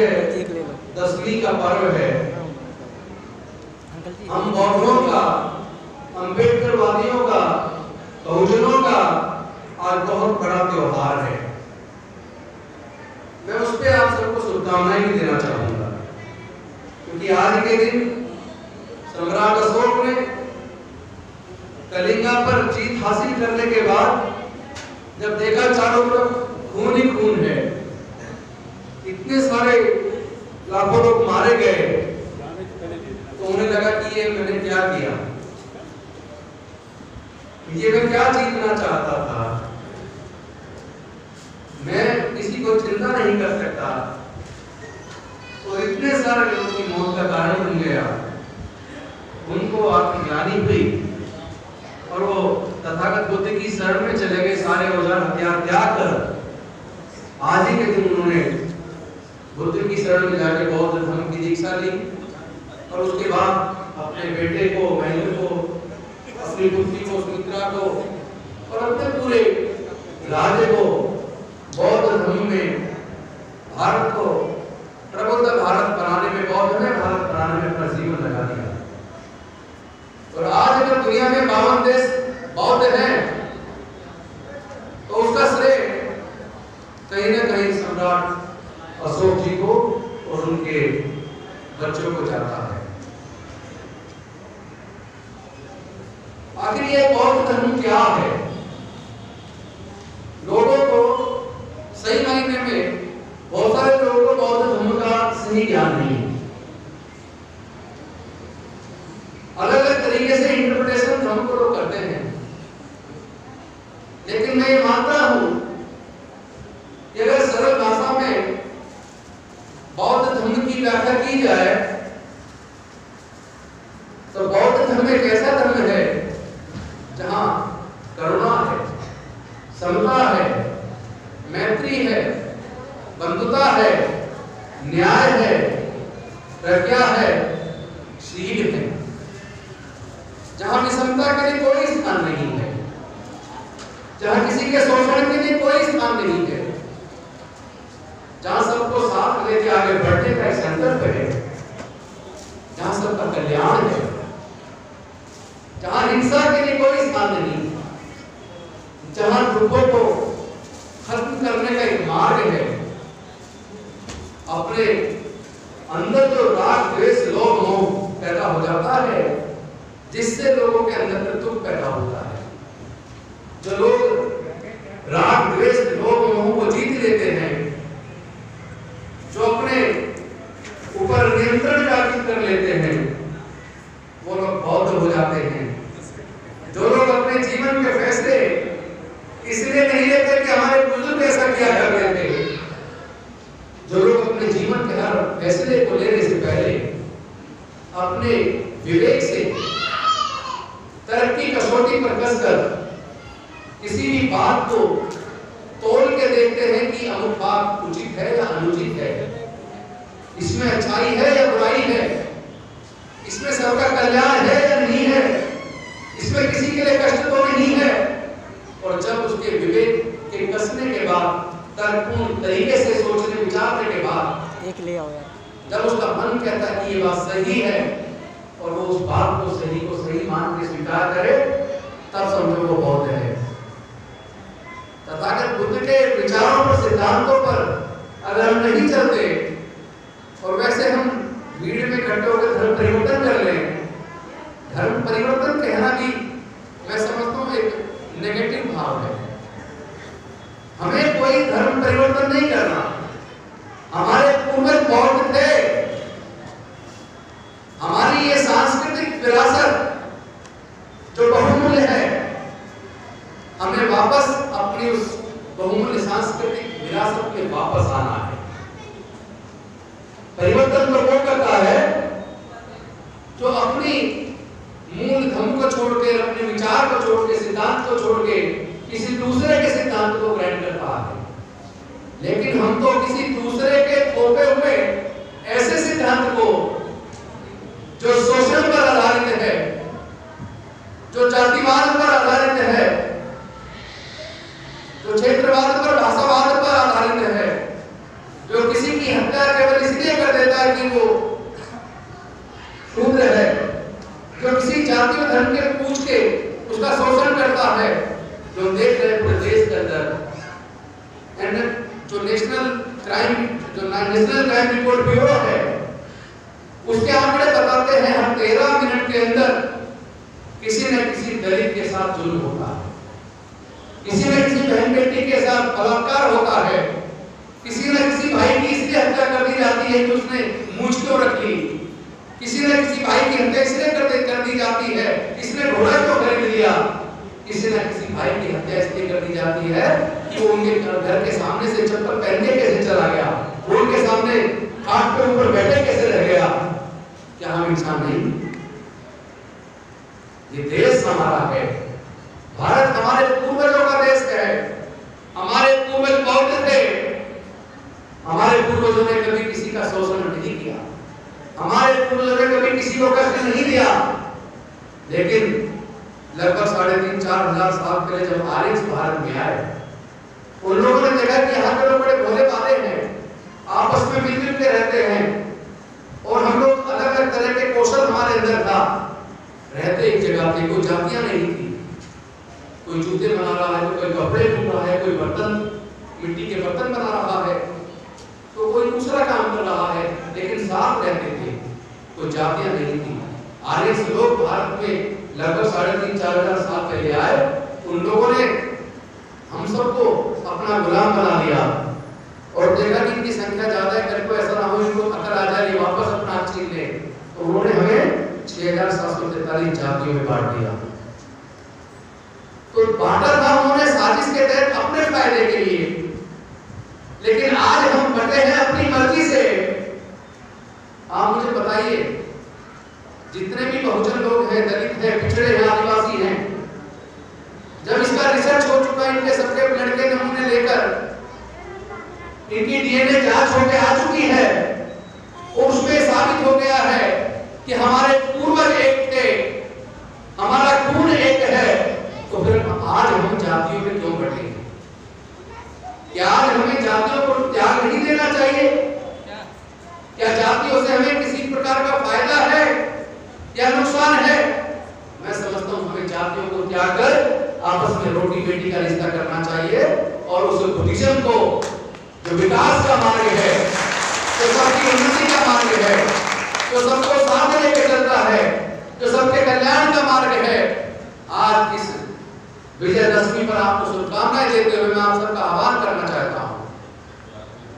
विजयदशमी का पर्व है। हम बौद्धों का, अम्बेडकरवादियों का, बहुजनों का आज बहुत बड़ा त्योहार है। मैं उस पर आप सबको शुभकामनाएं भी देना चाहूंगा, क्योंकि आज के दिन सम्राट अशोक ने कलिंगा पर जीत हासिल करने के बाद जब देखा चारों तरफ खून ही खून है, इतने सारे लाखों लोग मारे गए, तो उन्हें लगा कि ये मैंने क्या किया, ये मैं क्या जीतना चाहता था, मैं किसी को चिंता नहीं कर सकता, तो इतने सारे लोगों की मौत का कारण बन गया। उनको आत्मग्लानि हुई और वो तथागत बुद्ध की शरण में चले गए, सारे औजार हथियार त्याग कर। आज ही के दिन उन्होंने बुद्ध की शरण में जाकर बौद्ध धर्म की दीक्षा ली और उसके बाद अपने बेटे को, महेंद्र को, अपनी पुत्री को, सुमित्रा को और अपने पूरे राज्य को बौद्ध धर्म में, भारत को प्रबुद्ध भारत बनाने में, बौद्ध में भारत बनाने में अपना जीवन लगा दिया। और आज अगर दुनिया में 52 देश बौद्ध हैं, तो उसका श्रेय कहीं ना कहीं सम्राट अशोक जी को और उनके बच्चों को जाता है। आखिर ये बौद्ध धर्म क्या है? लोगों को सही मायने में, बहुत सारे लोगों को बौद्ध धर्म का सही ज्ञान नहीं है। अलग अलग तरीके से इंटरप्रिटेशन धर्म को लोग करते हैं, लेकिन मैं ये मानता हूं कि अगर सरल भाषा में बौद्ध धर्म की व्याख्या की जाए तो बौद्ध धर्म एक ऐसा धर्म है जहां करुणा है, समता है, मैत्री है, बंधुता है, न्याय है, प्रज्ञा है, शील है, जहां विषमता के लिए कोई स्थान नहीं है, जहां किसी के शोषण के लिए कोई स्थान नहीं है, जहां सबको साथ लेके आगे बढ़ने का एक संकल्प है, जहां सबका कल्याण है, जहां हिंसा के लिए कोई स्थान नहीं, जहां दुखों को खत्म करने का एक मार्ग है। अपने अंदर जो राग, द्वेष, लोभ, मोह पैदा हो जाता है, जिससे लोगों के अंदर दुख पैदा होता है, जो लोग राग, द्वेष, लोभ, मोह को जीत लेते हैं, जो अपने ऊपर नियंत्रण हासिल कर लेते हैं, वो लोग बौद्ध हो जाते हैं। जो लोग अपने जीवन के फैसले इसलिए नहीं लेते कि हमारे बुजुर्ग ऐसा किया करते थे, जो लोग अपने जीवन के हर फैसले को लेने से पहले अपने विवेक से तरक्की कसौटी पर कसकर किसी भी बात को तोल के देखते हैं कि अमुक बात उचित है या अनुचित है, इसमें अच्छाई है या बुराई है, इसमें सबका कल्याण है या नहीं है, इसमें किसी के लिए कष्ट तो नहीं है। और जब उसके विवेक के कसने के बाद, तर्कपूर्ण तरीके से सोचने विचारने के बाद एक ले आओ यार, जब उसका मन कहता है कि ये बात सही है और वो उस बात को सही मान के स्वीकार करे, तब समझो वो बौद्ध है। तथागत बुद्ध के विचारों पर, सिद्धांतों पर अगर हम नहीं चलते और वैसे हम भीड़ में इकट्ठे होकर धर्म परिवर्तन कर लें, धर्म परिवर्तन कहना भी मैं समझता हूँ एक नेगेटिव भाव है। हमें कोई धर्म परिवर्तन नहीं करना। हमारे पूर्वज बौद्ध थे, हमारी ये सांस्कृतिक विरासत जो बहुमूल्य है, हमें वापस अपनी उस बहुमूल्य सांस्कृतिक विरासत में वापस आना है। परिवर्तन तो वो करता है जो अपनी मूल धर्म को छोड़ के, अपने विचार को छोड़ के, सिद्धांत को छोड़ के किसी दूसरे के सिद्धांत को ग्रहण करता है। लेकिन हम तो किसी दूसरे के थोपे हुए ऐसे सिद्धांत को जो शोषण पर आधारित है, जो जातिवाद पर आधारित है, जो क्षेत्रवाद पर, भाषावाद पर आधारित है, जो किसी की हत्या स्वीकार केवल इसलिए कर देता है कि वो शूद्र है, जो किसी जाति और धर्म के पूछ के उसका शोषण करता है। जो देख रहे पूरे देश के अंदर एंड जो नेशनल क्राइम रिपोर्ट ब्यूरो है, उसके आंकड़े बताते हैं हर 13 मिनट के अंदर किसी न किसी दलित के साथ जुल्म होता है, किसी न किसी बहन बेटी के साथ बलात्कार होता है, किसी न किसी भाई की इसलिए हत्या कर दी जाती है कि उसने मूंछ क्यों रख ली, किसी न किसी भाई की हत्या इसलिए कर दी जाती है इसने घोड़ा क्यों खरीद लिया, किसी न किसी भाई की हत्या इसलिए कर दी जाती है कि वो उनके घर के सामने से चप्पल पहन के कैसे चला गया, वो उनके सामने खाट के ऊपर बैठे कैसे रह गया। क्या हम इंसान नहीं? ये देश हमारा है, भारत हमारे पूर्वजों का देश है, हमारे पूर्वज बौद्ध थे, हमारे पूर्वजों ने कभी किसी का शोषण नहीं किया, हमारे पूर्वजों ने कभी किसी को कष्ट नहीं दिया। लेकिन लगभग 3,500-4 हजार साल पहले जब आर्यन भारत में आए, उन लोगों ने देखा कि यहाँ के लोग बड़े भोले भाले हैं, आपस में मिलजुल के रहते हैं और हम लोग अलग अलग तरह के कौशल हमारे अंदर था, रहते एक जगह पे, कोई जातियां नहीं थी, कोई जूते बना रहा है, कोई कपड़े बुन रहा है, कोई बर्तन मिट्टी के बर्तन बना रहा है, तो कोई दूसरा काम कर रहा है, लेकिन साथ रहते थे, कोई जातियां नहीं थी। आर्य लोग भारत में लगभग 3,500-4 हजार साल पहले आए, उन लोगों ने हम सबको अपना गुलाम बना लिया और देखा कि इनकी संख्या ज्यादा है, कल को ऐसा ना हो इनको अकल आ जाए ये वापस अपना छीन ले, तो उन्होंने हमें 6,743 जातियों में बांट दिया। तो बांटा था उन्होंने साजिश के तहत अपने फायदे के लिए, लेकिन आज हम बटे हैं अपनी मर्जी से। आप मुझे बताइए, जितने भी बहुजन लोग हैं, दलित हैं, पिछड़े हैं, आदिवासी हैं, जब इसका रिसर्च हो चुका है, इनके सबके ब्लड के नमूने लेकर इनकी डीएनए जांच होकर आ चुकी है और उसमें साबित हो गया है कि हमारे पूर्वज एक थे, हमारा खून एक है, तो फिर आज हम जातियों में क्यों बटे? क्या आज हमें जातियों को त्याग नहीं देना चाहिए? क्या जातियों से हमें किसी प्रकार का फायदा है या नुकसान है? मैं समझता हूं हमें जातियों को त्याग कर आपस में रोटी बेटी का रिश्ता करना चाहिए और उस बुद्धिज्म को, जो विकास का मार्ग है, जो सबकी उन्नति का मार्ग है, जो सबको साथ लेकर चलता है, जो सबके कल्याण का मार्ग है, आज इस विजयदशमी पर आपको शुभकामनाएं देते हुए मैं आप सबका आह्वान करना चाहता हूं।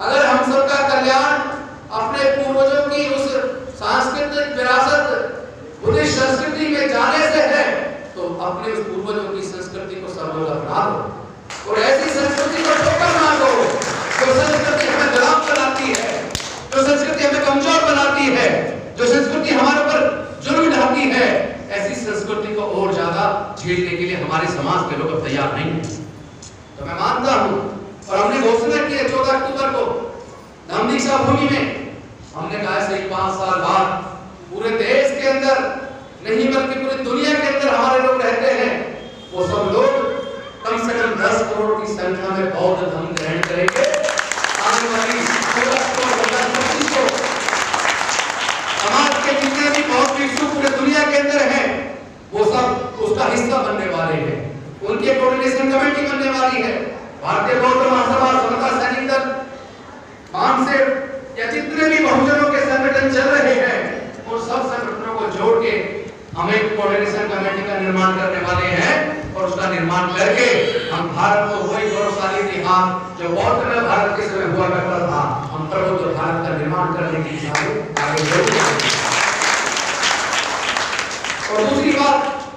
अगर हम सबका कल्याण अपने पूर्वजों की उस सांस्कृतिक विरासत, बुद्धिस्ट संस्कृति में जाने से है, तो अपने उस पूर्वजों की संस्कृति को सब लोग अपना दो और ऐसी संस्कृति को ठोकर ना दो जो संस्कृति हमें गुलाम बनाती है, जो संस्कृति हमें कमजोर बनाती है, जो संस्कृति हमारे ऊपर जुल्म ढाती है। ऐसी संस्कृति को और ज्यादा झेलने के लिए हमारे समाज के लोग तैयार नहीं हैं। तो मैं मानता हूं और हमने घोषणा की है 14 अक्टूबर को धम्म दीक्षा भूमि में, हमने कहा सही 5 साल बाद पूरे देश के अंदर नहीं बल्कि पूरी दुनिया के अंदर हमारे लोग रहते हैं, वो सब लोग कम से कम 10 करोड़ की संख्या में बौद्ध धर्म ग्रहण करेंगे। आने वाली 16 अक्टूबर 2025 को समाज के जितने भी बौद्ध भिक्षु पूरे दुनिया के अंदर हैं, वो सब उसका हिस्सा बनने वाले हैं, उनके कोऑर्डिनेशन कमेटी बनने वाली है। भारतीय बौद्ध महासभा, समता सैनिक दल, मानसेव या जितने भी बहुजनों के संगठन चल रहे हैं, वो सब संगठनों को जोड़ के हम एक कोऑर्डिनेशन कमेटी का निर्माण करने वाले हैं और उसका निर्माण करके हम भारत को वही गौरवशाली इतिहास जो बौद्ध में भारत के समय हुआ करता था, हम प्रबुद्ध भारत का निर्माण करने की दिशा में आगे बढ़ेंगे। और दूसरी बात,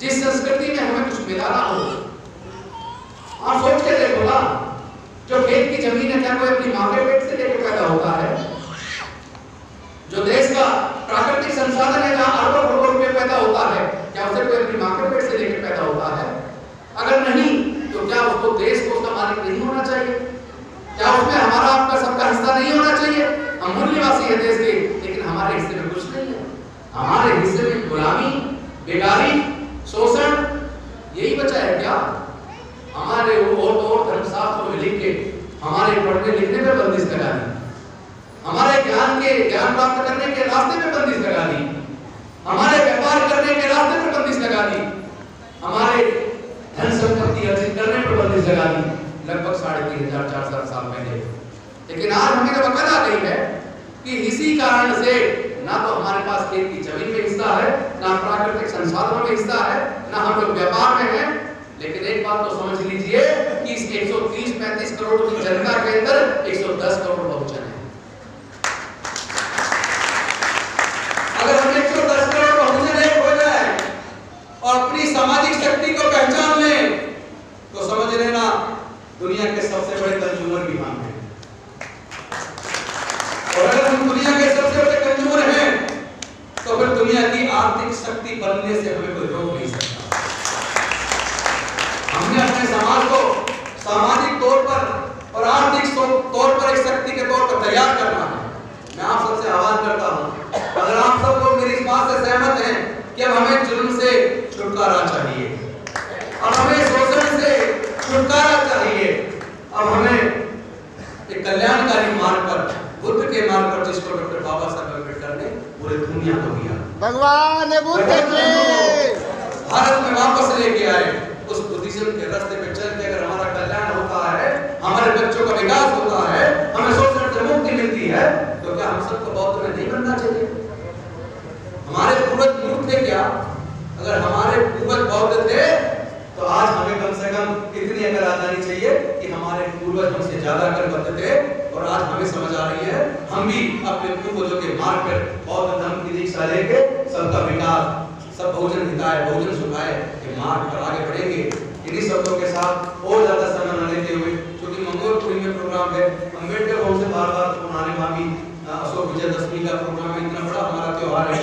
जिस संस्कृति में हमें कुछ मिलाना हो, आप सोच के देखो ना, जो खेत की जमीन है, क्या कोई अपनी मां के पेट से लेकर पैदा होता है? जो देश का प्राकृतिक संसाधन है, जहां अरबों करोड़ों रुपए पैदा होता है, क्या उसे कोई अपनी मां के पेट से लेकर पैदा होता है? अगर नहीं, तो क्या उसको देश को उसका मालिक नहीं होना चाहिए? क्या उसमें हमारा आपका सबका हिस्सा नहीं होना चाहिए? हम मूल निवासी हैं देश के, लेकिन हमारे हिस्से में कुछ नहीं है। हमारे हिस्से में गुलामी, बेगारी, शोषण, यही बचा है क्या? हमारे और धर्मशास्त्रों में लिख के हमारे पढ़ने लिखने में बंदिश लगा दी। हमारे ज्ञान प्राप्त करने के रास्ते पे बंदिश लगा दी, हमारे व्यापार करने के रास्ते पर बंदिश लगा दी, हमारे धन संपत्ति अर्जित करने पर बंदिश लगा दी लगभग 3500-4000 साल पहले। लेकिन आज हमें जब अकल आ गई है कि इसी कारण से ना तो हमारे पास खेत की जमीन में हिस्सा है, ना प्राकृतिक संसाधनों में हिस्सा है, ना हम लोग व्यापार में हैं। लेकिन एक बात तो समझ लीजिए कि इस 130-135 करोड़ की जनता के अंदर 110 करोड़ बहुजन है। अगर हम 110 करोड़ बहुजन एक हो जाए और अपनी सामाजिक शक्ति को पहचान लें तो समझ लेना दुनिया के सबसे बड़े कंज्यूमर भी हम हैं। और अगर हम दुनिया के सबसे बड़े कंज्यूमर हैं तो फिर दुनिया की आर्थिक शक्ति बनने से हमें कोई रोक नहीं सकता। हमने अपने समाज को सामाजिक तौर पर और आर्थिक तौर पर एक शक्ति के तौर पर तैयार करना है। मैं आप सबसे आह्वान करता हूं, अगर आप सब लोग मेरी इस बात से सहमत हैं कि अब हमें जुल्म से छुटकारा चाहिए, अब हमें शोषण से छुटकारा चाहिए, अब हमें एक कल्याणकारी मार्ग पर, बुद्ध के मार्ग पर, जिसको डॉक्टर बाबा साहब अम्बेडकर ने पूरे दुनिया को दिया, भगवान बुद्ध की भारत में वापस लेके आए, उस बुद्धिज्म के रास्ते पे चल के अगर हमारा कल्याण होता है, हमारे बच्चों का विकास होता है, हमें शोषण से मुक्ति मिलती है, तो क्या हम सबको बौद्ध में नहीं बनना चाहिए? हमारे पूर्वज मूर्ख थे क्या? अगर हमारे पूर्वज बौद्ध थे तो आज हमें कम से कम इतनी अकल आ जानी चाहिए कि हमारे पूर्वज हमसे ज्यादा अकलमंद थे और आज हमें समझ आ रही है, हम भी अपने पूर्वजों के मार्ग पर बौद्ध धर्म की दीक्षा लेके सबका विकास, सब बहुजन हिताय बहुजन सुखाय के मार्ग पर आगे बढ़ेंगे। इन्हीं शब्दों के साथ और ज्यादा समय न लेते हुए, क्योंकि मंगोलपुरी में प्रोग्राम है, अम्बेडकर हाउस से बार-बार पुराने मामी अशोक विजयदशमी का प्रोग्राम है, इतना बड़ा हमारा त्योहार है,